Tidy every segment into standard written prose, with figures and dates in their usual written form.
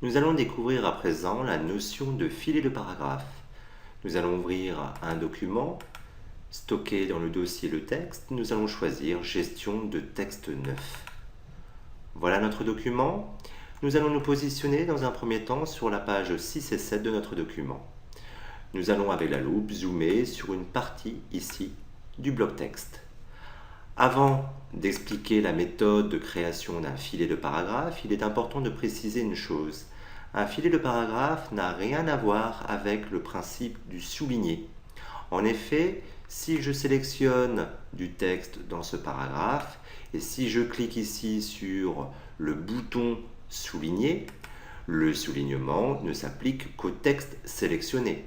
Nous allons découvrir à présent la notion de filet de paragraphe. Nous allons ouvrir un document, stocker dans le dossier le texte. Nous allons choisir Gestion de texte neuf. Voilà notre document. Nous allons nous positionner dans un premier temps sur la page 6 et 7 de notre document. Nous allons avec la loupe zoomer sur une partie ici du bloc texte. Avant d'expliquer la méthode de création d'un filet de paragraphe, il est important de préciser une chose. Un filet de paragraphe n'a rien à voir avec le principe du souligné. En effet, si je sélectionne du texte dans ce paragraphe et si je clique ici sur le bouton souligner, le soulignement ne s'applique qu'au texte sélectionné.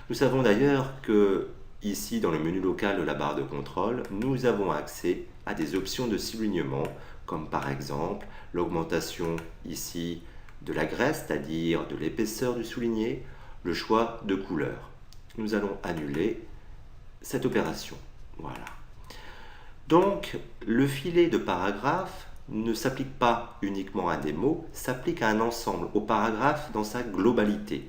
Nous savons d'ailleurs que ici, dans le menu local de la barre de contrôle, nous avons accès à des options de soulignement, comme par exemple l'augmentation ici de la graisse, c'est-à-dire de l'épaisseur du souligné, le choix de couleur. Nous allons annuler cette opération. Voilà. Donc, le filet de paragraphe ne s'applique pas uniquement à des mots, s'applique à un ensemble, au paragraphe dans sa globalité.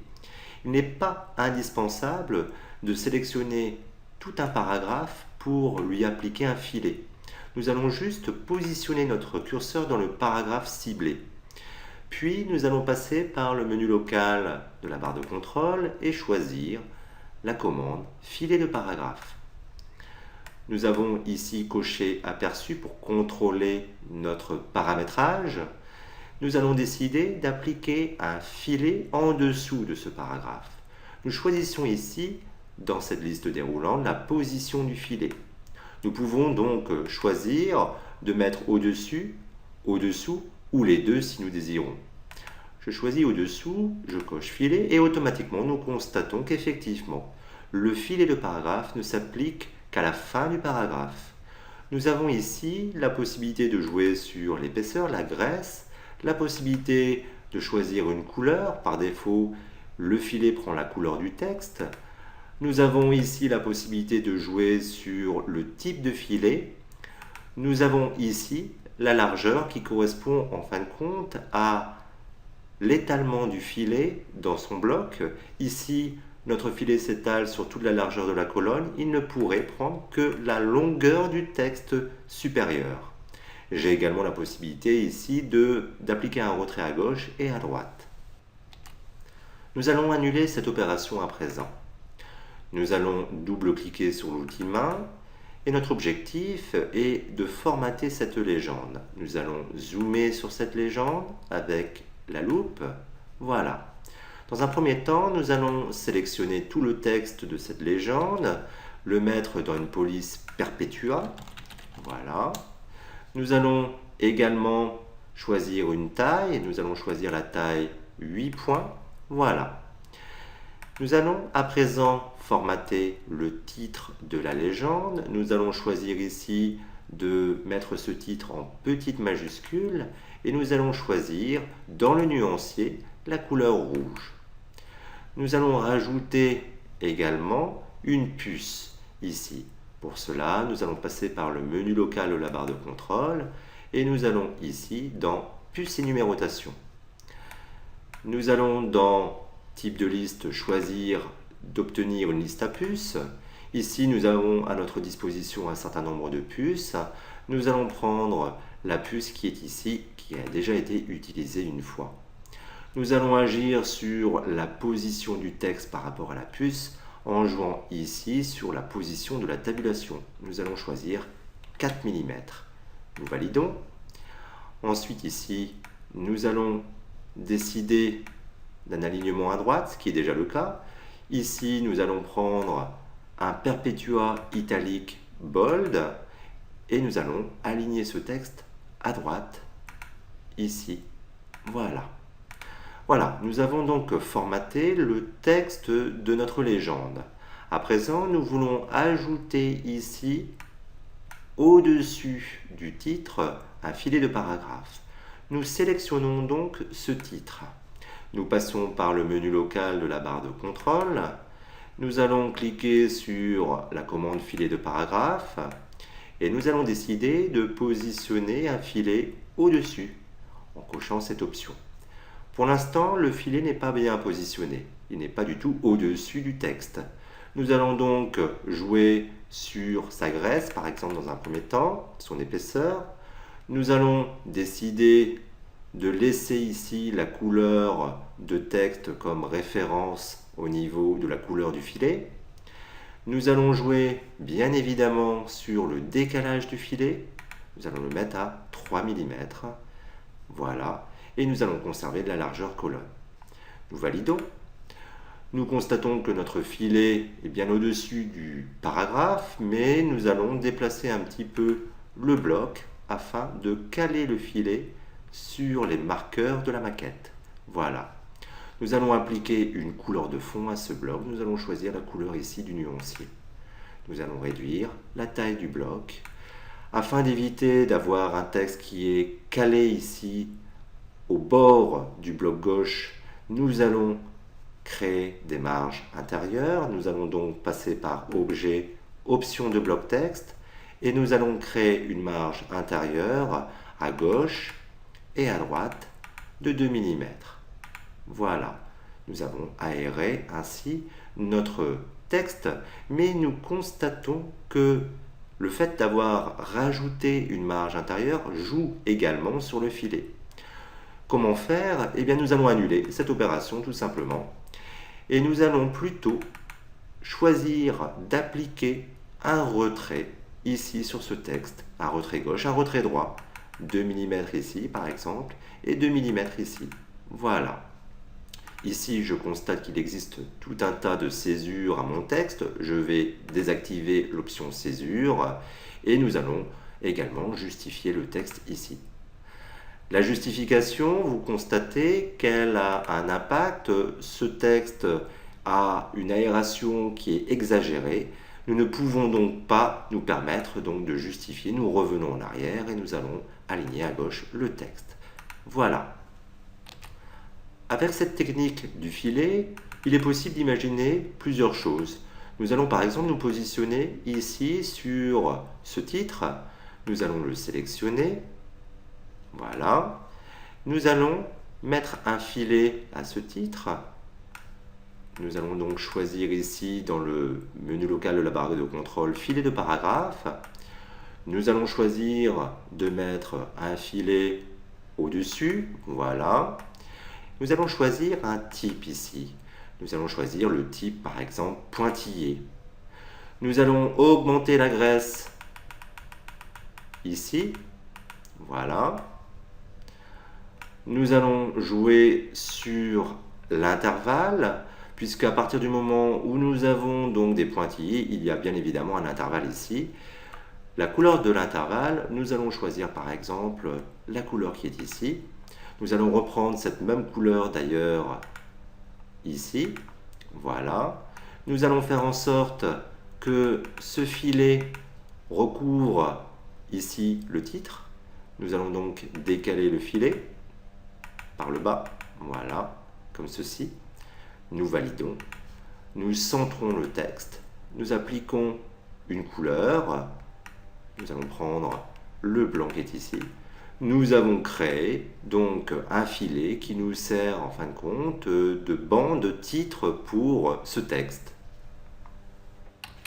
Il n'est pas indispensable de sélectionner tout un paragraphe pour lui appliquer un filet. Nous allons juste positionner notre curseur dans le paragraphe ciblé. Puis nous allons passer par le menu local de la barre de contrôle et choisir la commande filet de paragraphe. Nous avons ici coché aperçu pour contrôler notre paramétrage. Nous allons décider d'appliquer un filet en dessous de ce paragraphe. Nous choisissons ici, dans cette liste déroulante, la position du filet. Nous pouvons donc choisir de mettre au-dessus, au-dessous ou les deux si nous désirons. Je choisis au-dessous, je coche filet et automatiquement nous constatons qu'effectivement, le filet de paragraphe ne s'applique qu'à la fin du paragraphe. Nous avons ici la possibilité de jouer sur l'épaisseur, la graisse, la possibilité de choisir une couleur. Par défaut, le filet prend la couleur du texte. Nous avons ici la possibilité de jouer sur le type de filet. Nous avons ici la largeur qui correspond en fin de compte à l'étalement du filet dans son bloc. Ici, notre filet s'étale sur toute la largeur de la colonne. Il ne pourrait prendre que la longueur du texte supérieur. J'ai également la possibilité ici d'appliquer un retrait à gauche et à droite. Nous allons annuler cette opération à présent. Nous allons double-cliquer sur l'outil main et notre objectif est de formater cette légende. Nous allons zoomer sur cette légende avec la loupe. Voilà. Dans un premier temps, nous allons sélectionner tout le texte de cette légende, le mettre dans une police Perpetua. Voilà. Nous allons également choisir une taille. Nous allons choisir la taille 8 points. Voilà. Nous allons à présent formater le titre de la légende. Nous allons choisir ici de mettre ce titre en petite majuscule et nous allons choisir dans le nuancier la couleur rouge. Nous allons rajouter également une puce ici. Pour cela, nous allons passer par le menu local de la barre de contrôle et nous allons ici dans puce et numérotation. Nous allons dans type de liste choisir d'obtenir une liste à puces. Ici, nous avons à notre disposition un certain nombre de puces. Nous allons prendre la puce qui est ici, qui a déjà été utilisée une fois. Nous allons agir sur la position du texte par rapport à la puce en jouant ici sur la position de la tabulation. Nous allons choisir 4 mm. Nous validons. Ensuite ici, nous allons décider d'un alignement à droite, ce qui est déjà le cas. Ici, nous allons prendre un Perpetua italique bold et nous allons aligner ce texte à droite, ici. Voilà. Voilà, nous avons donc formaté le texte de notre légende. À présent, nous voulons ajouter ici, au-dessus du titre, un filet de paragraphe. Nous sélectionnons donc ce titre. Nous passons par le menu local de la barre de contrôle. Nous allons cliquer sur la commande filet de paragraphe et nous allons décider de positionner un filet au-dessus en cochant cette option. Pour l'instant, le filet n'est pas bien positionné. Il n'est pas du tout au-dessus du texte. Nous allons donc jouer sur sa graisse, par exemple dans un premier temps, son épaisseur. Nous allons décider de laisser ici la couleur de texte comme référence au niveau de la couleur du filet. Nous allons jouer bien évidemment sur le décalage du filet. Nous allons le mettre à 3 mm. Voilà. Et nous allons conserver de la largeur colonne. Nous validons. Nous constatons que notre filet est bien au-dessus du paragraphe, mais nous allons déplacer un petit peu le bloc afin de caler le filet sur les marqueurs de la maquette. Voilà. Nous allons appliquer une couleur de fond à ce bloc. Nous allons choisir la couleur ici du nuancier. Nous allons réduire la taille du bloc afin d'éviter d'avoir un texte qui est calé ici au bord du bloc gauche. Nous allons créer des marges intérieures. Nous allons donc passer par Objet, Option de bloc texte et nous allons créer une marge intérieure à gauche et à droite de 2 mm. Voilà, nous avons aéré ainsi notre texte, mais nous constatons que le fait d'avoir rajouté une marge intérieure joue également sur le filet. Comment faire? Eh bien, nous allons annuler cette opération tout simplement. Et nous allons plutôt choisir d'appliquer un retrait ici sur ce texte, un retrait gauche, un retrait droit, 2 mm ici par exemple, et 2 mm ici. Voilà. Ici, je constate qu'il existe tout un tas de césures à mon texte. Je vais désactiver l'option césure et nous allons également justifier le texte ici. La justification, vous constatez qu'elle a un impact. Ce texte a une aération qui est exagérée. Nous ne pouvons donc pas nous permettre donc de justifier. Nous revenons en arrière et nous allons aligner à gauche le texte. Voilà. Avec cette technique du filet, il est possible d'imaginer plusieurs choses. Nous allons par exemple nous positionner ici sur ce titre. Nous allons le sélectionner. Voilà. Nous allons mettre un filet à ce titre. Nous allons donc choisir ici dans le menu local de la barre de contrôle filet de paragraphe. Nous allons choisir de mettre un filet au-dessus. Voilà. Nous allons choisir un type ici. Nous allons choisir le type par exemple pointillé. Nous allons augmenter la graisse ici. Voilà. Nous allons jouer sur l'intervalle, puisque à partir du moment où nous avons donc des pointillés, il y a bien évidemment un intervalle ici. La couleur de l'intervalle, nous allons choisir par exemple la couleur qui est ici. Nous allons reprendre cette même couleur d'ailleurs ici. Voilà. Nous allons faire en sorte que ce filet recouvre ici le titre. Nous allons donc décaler le filet par le bas. Voilà, comme ceci. Nous validons. Nous centrons le texte. Nous appliquons une couleur. Nous allons prendre le blanc qui est ici. Nous avons créé donc un filet qui nous sert en fin de compte de banc de titre pour ce texte.